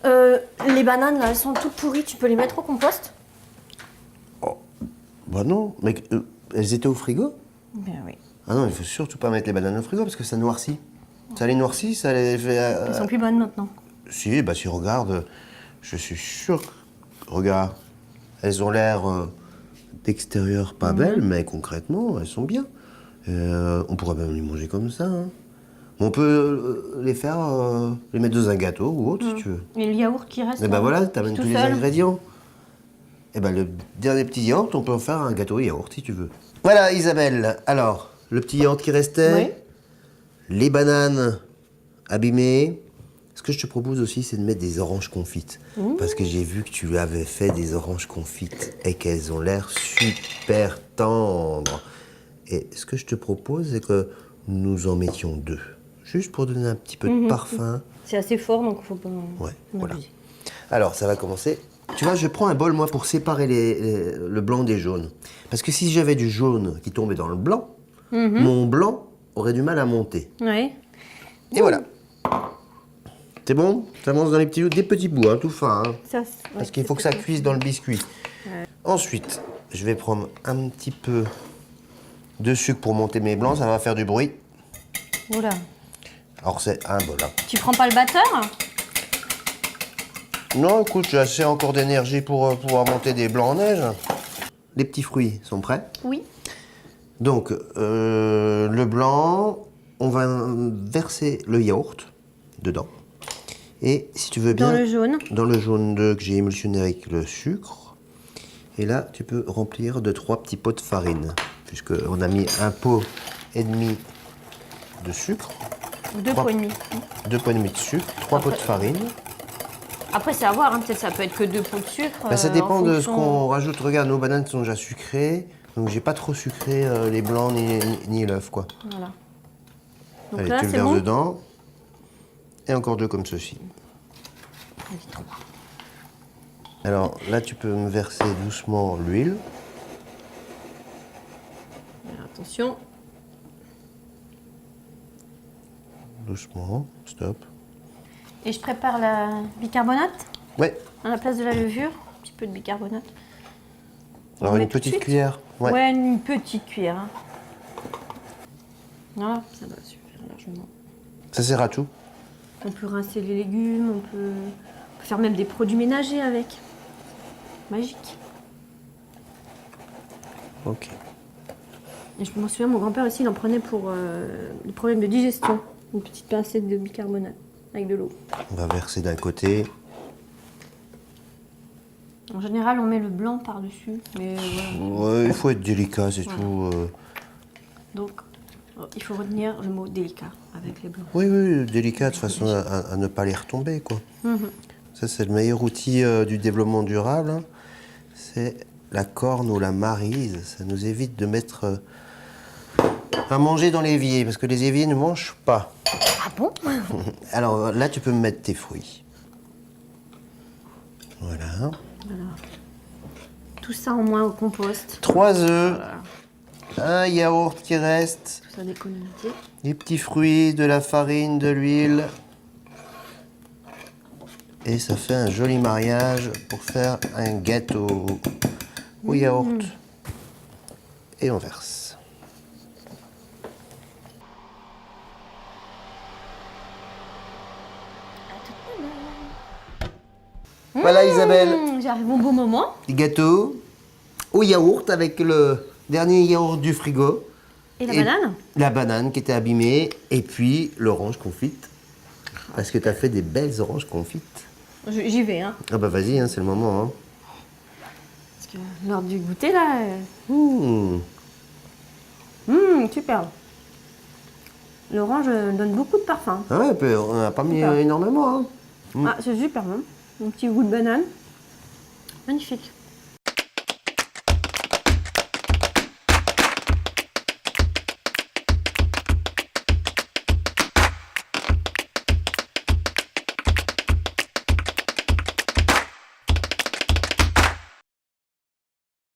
Les bananes, là, elles sont toutes pourries. Tu peux les mettre au compost? Oh, bah non, mais elles étaient au frigo? Ben oui. Ah non, il faut surtout pas mettre les bananes au frigo parce que ça noircit. Ça les noircit, ça les fait... Elles sont plus bonnes maintenant. Si, bah si, regarde, je suis sûr. Regarde, elles ont l'air d'extérieur pas belles, mais concrètement, elles sont bien. On pourrait même les manger comme ça. Hein. On peut les faire, les mettre dans un gâteau ou autre, si tu veux. Et le yaourt qui reste? Et ben voilà, t'amènes tous les ingrédients. Et ben le dernier petit yaourt, on peut en faire un gâteau yaourt, si tu veux. Voilà, Isabelle. Alors, le petit yaourt qui restait, les bananes abîmées. Ce que je te propose aussi, c'est de mettre des oranges confites. Parce que j'ai vu que tu avais fait des oranges confites et qu'elles ont l'air super tendres. Et ce que je te propose, c'est que nous en mettions 2. Juste pour donner un petit peu de parfum. C'est assez fort, donc il faut pas voilà. Alors, ça va commencer. Tu vois, je prends un bol, moi, pour séparer le blanc des jaunes. Parce que si j'avais du jaune qui tombait dans le blanc, mon blanc aurait du mal à monter. Ouais. Et voilà. C'est bon? Ça avance dans des petits bouts, hein, tout fin. Hein, parce qu'il faut que ça cuise dans le biscuit. Ouais. Ensuite, je vais prendre un petit peu de sucre pour monter mes blancs. Ça va faire du bruit. Oula. Alors, c'est un bol. Hein. Tu prends pas le batteur? Non, écoute, j'ai assez encore d'énergie pour pouvoir monter des blancs en neige. Les petits fruits sont prêts? Oui. Donc, le blanc, on va verser le yaourt dedans. Et si tu veux bien... Dans le jaune. Dans le jaune d'œuf que j'ai émulsionné avec le sucre. Et là, tu peux remplir de 3 petits pots de farine. Puisqu'on a mis 1 pot et demi de sucre. 2 pots et demi. 2 pots et demi de sucre, 3 pots de farine. Après, c'est à voir, hein. Peut-être ça peut être que 2 pots de sucre. Ben, ça dépend de ce qu'on rajoute. Regarde, nos bananes sont déjà sucrées. Donc, j'ai pas trop sucré les blancs ni l'œuf, quoi. Voilà. Donc allez, là, tu le verses dedans. Et encore 2 comme ceci. Allez, 3. Alors là, tu peux me verser doucement l'huile. Attention. Doucement, stop. Et je prépare la bicarbonate? Ouais. À la place de la levure, un petit peu de bicarbonate. Alors une petite cuillère. Ouais, une petite cuillère. Hein. Voilà, ça va suffire largement. Ça sert à tout? On peut rincer les légumes, on peut faire même des produits ménagers avec. Magique. Ok. Et je me souviens, mon grand-père aussi, il en prenait pour les problèmes de digestion. Une petite pincette de bicarbonate avec de l'eau. On va verser d'un côté. En général, on met le blanc par-dessus. Mais ouais, il faut être délicat, c'est tout. Donc, il faut retenir le mot délicat avec les blancs. Oui, oui, délicat de façon à ne pas les retomber, quoi. Ça, c'est le meilleur outil du développement durable. Hein. C'est la corne ou la maryse. Ça nous évite de mettre à manger dans l'évier, parce que les éviers ne mangent pas. Ah bon? Alors là, tu peux me mettre tes fruits. Voilà. Tout ça en moins au compost. 3 œufs. Voilà. Un yaourt qui reste. Tout ça d'économité. Des petits fruits, de la farine, de l'huile. Et ça fait un joli mariage pour faire un gâteau au yaourt. Et on verse. Voilà Isabelle. J'arrive au bon moment. Gâteau au yaourt avec le dernier yaourt du frigo. Et la banane? La banane qui était abîmée. Et puis l'orange confite. Parce que tu as fait des belles oranges confites. J'y vais, hein. Ah bah vas-y, hein, c'est le moment. Hein. Parce que l'heure du goûter, là... super. L'orange donne beaucoup de parfum. Ah ouais, on n'a pas mis énormément. Hein. Ah, c'est super, hein. Un petit goût de banane. Magnifique.